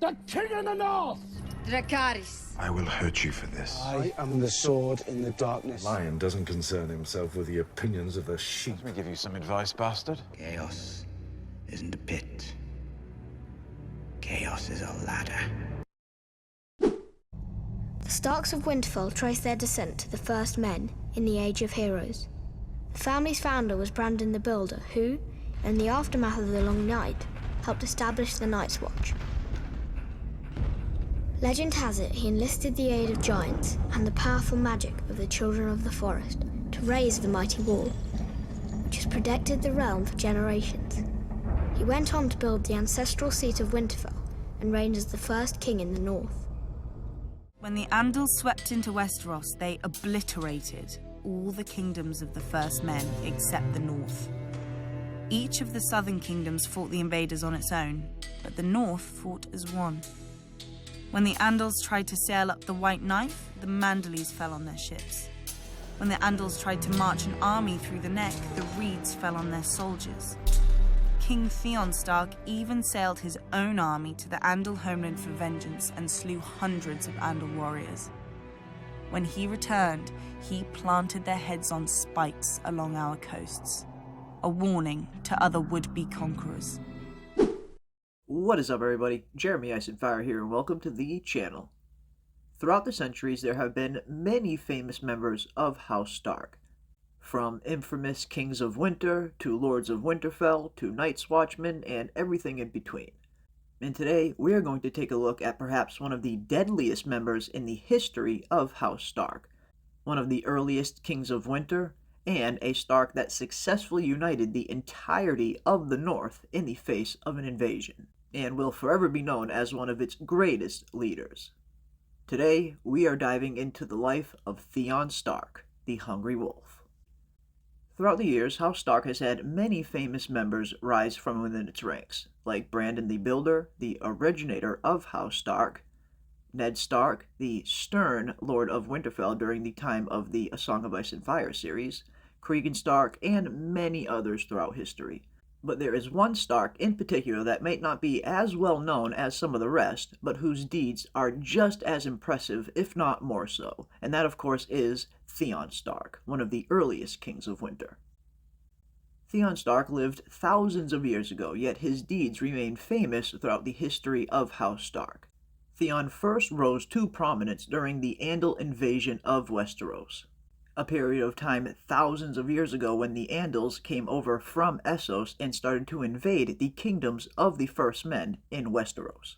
The King of the North! Dracarys. I will hurt you for this. I am the sword in the darkness. Lion doesn't concern himself with the opinions of the sheep. Let me give you some advice, bastard. Chaos isn't a pit. Chaos is a ladder. The Starks of Winterfell trace their descent to the first men in the Age of Heroes. The family's founder was Brandon the Builder, who, in the aftermath of the Long Night, helped establish the Night's Watch. Legend has it he enlisted the aid of giants and the powerful magic of the Children of the Forest to raise the mighty wall, which has protected the realm for generations. He went on to build the ancestral seat of Winterfell and reigned as the first king in the north. When the Andals swept into Westeros, they obliterated all the kingdoms of the first men except the north. Each of the southern kingdoms fought the invaders on its own, but the north fought as one. When the Andals tried to sail up the White Knife, the Manderleys fell on their ships. When the Andals tried to march an army through the Neck, the Reeds fell on their soldiers. King Theon Stark even sailed his own army to the Andal homeland for vengeance and slew hundreds of Andal warriors. When he returned, he planted their heads on spikes along our coasts, a warning to other would-be conquerors. What is up, everybody? Jeremy Icenfire here, and welcome to the channel. Throughout the centuries, there have been many famous members of House Stark. From infamous Kings of Winter, to Lords of Winterfell, to Night's Watchmen, and everything in between. And today, we are going to take a look at perhaps one of the deadliest members in the history of House Stark, one of the earliest Kings of Winter, and a Stark that successfully united the entirety of the North in the face of an invasion, and will forever be known as one of its greatest leaders. Today, we are diving into the life of Theon Stark, the Hungry Wolf. Throughout the years, House Stark has had many famous members rise from within its ranks, like Brandon the Builder, the originator of House Stark, Ned Stark, the stern Lord of Winterfell during the time of the A Song of Ice and Fire series, Cregan Stark, and many others throughout history. But there is one Stark in particular that may not be as well known as some of the rest, but whose deeds are just as impressive, if not more so, and that of course is Theon Stark, one of the earliest Kings of Winter. Theon Stark lived thousands of years ago, yet his deeds remain famous throughout the history of House Stark. Theon first rose to prominence during the Andal Invasion of Westeros, a period of time thousands of years ago when the Andals came over from Essos and started to invade the kingdoms of the First Men in Westeros.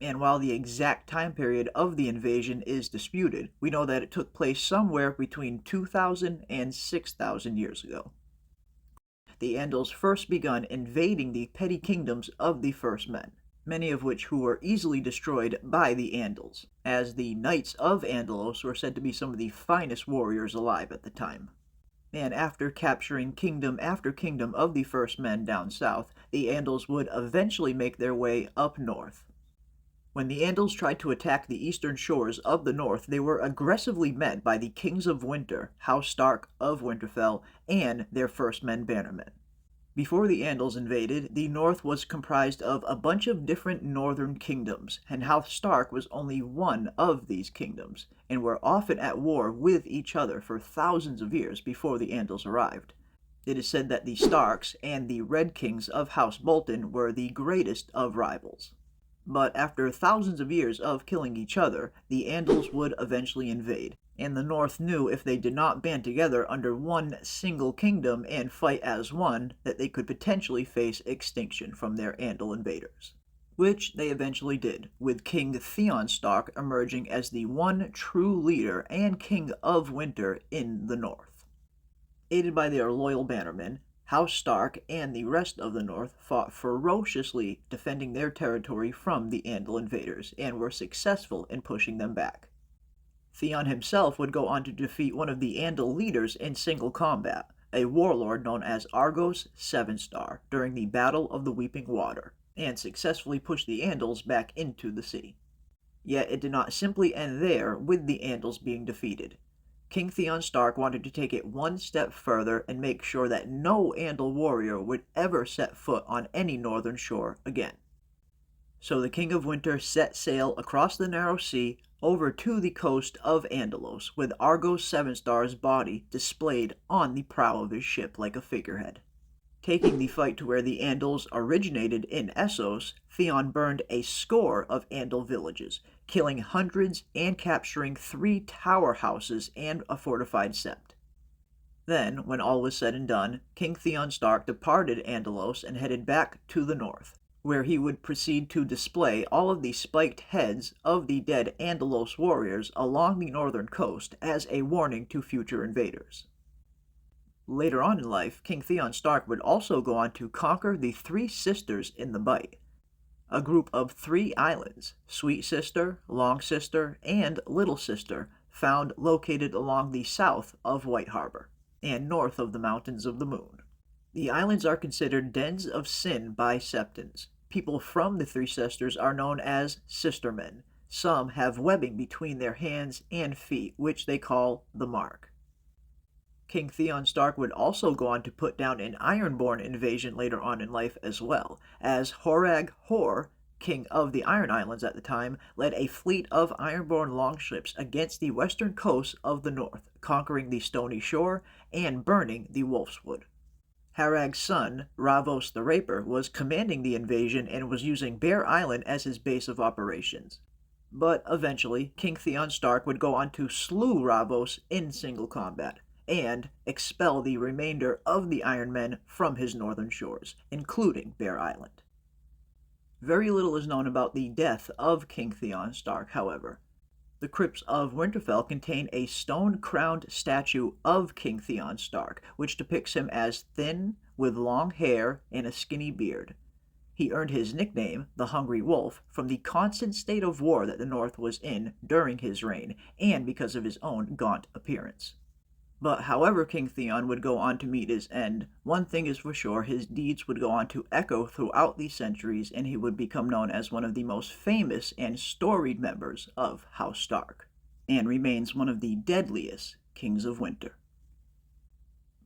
And while the exact time period of the invasion is disputed, we know that it took place somewhere between 2,000 and 6,000 years ago. The Andals first begun invading the petty kingdoms of the First Men, many of which who were easily destroyed by the Andals, as the Knights of Andalos were said to be some of the finest warriors alive at the time. And after capturing kingdom after kingdom of the First Men down south, the Andals would eventually make their way up north. When the Andals tried to attack the eastern shores of the north, they were aggressively met by the Kings of Winter, House Stark of Winterfell, and their First Men bannermen. Before the Andals invaded, the north was comprised of a bunch of different northern kingdoms, and House Stark was only one of these kingdoms, and were often at war with each other for thousands of years before the Andals arrived. It is said that the Starks and the Red Kings of House Bolton were the greatest of rivals. But after thousands of years of killing each other, the Andals would eventually invade, and the North knew if they did not band together under one single kingdom and fight as one, that they could potentially face extinction from their Andal invaders. Which they eventually did, with King Theon Stark emerging as the one true leader and King of Winter in the North. Aided by their loyal bannermen, House Stark and the rest of the North fought ferociously defending their territory from the Andal invaders, and were successful in pushing them back. Theon himself would go on to defeat one of the Andal leaders in single combat, a warlord known as Argos Sevenstar, during the Battle of the Weeping Water, and successfully push the Andals back into the sea. Yet it did not simply end there with the Andals being defeated. King Theon Stark wanted to take it one step further and make sure that no Andal warrior would ever set foot on any northern shore again. So the King of Winter set sail across the narrow sea over to the coast of Andalos, with Argo's 7-star's body displayed on the prow of his ship like a figurehead. Taking the fight to where the Andals originated in Essos, Theon burned a score of Andal villages, killing hundreds and capturing 3 tower houses and a fortified sept. Then, when all was said and done, King Theon Stark departed Andalos and headed back to the north, where he would proceed to display all of the spiked heads of the dead Andalos warriors along the northern coast as a warning to future invaders. Later on in life, King Theon Stark would also go on to conquer the 3 sisters in the Bight, a group of 3 islands, Sweet Sister, Long Sister, and Little Sister, found located along the south of White Harbor and north of the Mountains of the Moon. The islands are considered dens of sin by Septons. People from the 3 sisters are known as sistermen. Some have webbing between their hands and feet, which they call the Mark. King Theon Stark would also go on to put down an Ironborn invasion later on in life as well, as Horag Hor, king of the Iron Islands at the time, led a fleet of Ironborn longships against the western coast of the north, conquering the Stony Shore and burning the Wolf's Wood. Harag's son, Ravos the Raper, was commanding the invasion and was using Bear Island as his base of operations. But eventually, King Theon Stark would go on to slew Ravos in single combat, and expel the remainder of the Iron Men from his northern shores, including Bear Island. Very little is known about the death of King Theon Stark, however. The Crypts of Winterfell contain a stone-crowned statue of King Theon Stark, which depicts him as thin, with long hair and a skinny beard. He earned his nickname, the Hungry Wolf, from the constant state of war that the North was in during his reign, and because of his own gaunt appearance. But however King Theon would go on to meet his end, one thing is for sure, his deeds would go on to echo throughout the centuries, and he would become known as one of the most famous and storied members of House Stark, and remains one of the deadliest Kings of Winter.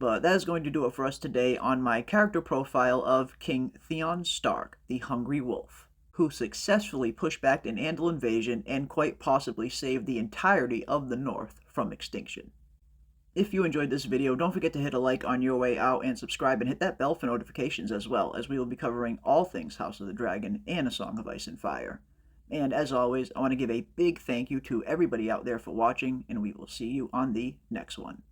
But that is going to do it for us today on my character profile of King Theon Stark, the Hungry Wolf, who successfully pushed back an Andal invasion and quite possibly saved the entirety of the North from extinction. If you enjoyed this video, don't forget to hit a like on your way out and subscribe and hit that bell for notifications as well, as we will be covering all things House of the Dragon and A Song of Ice and Fire. And as always, I want to give a big thank you to everybody out there for watching, and we will see you on the next one.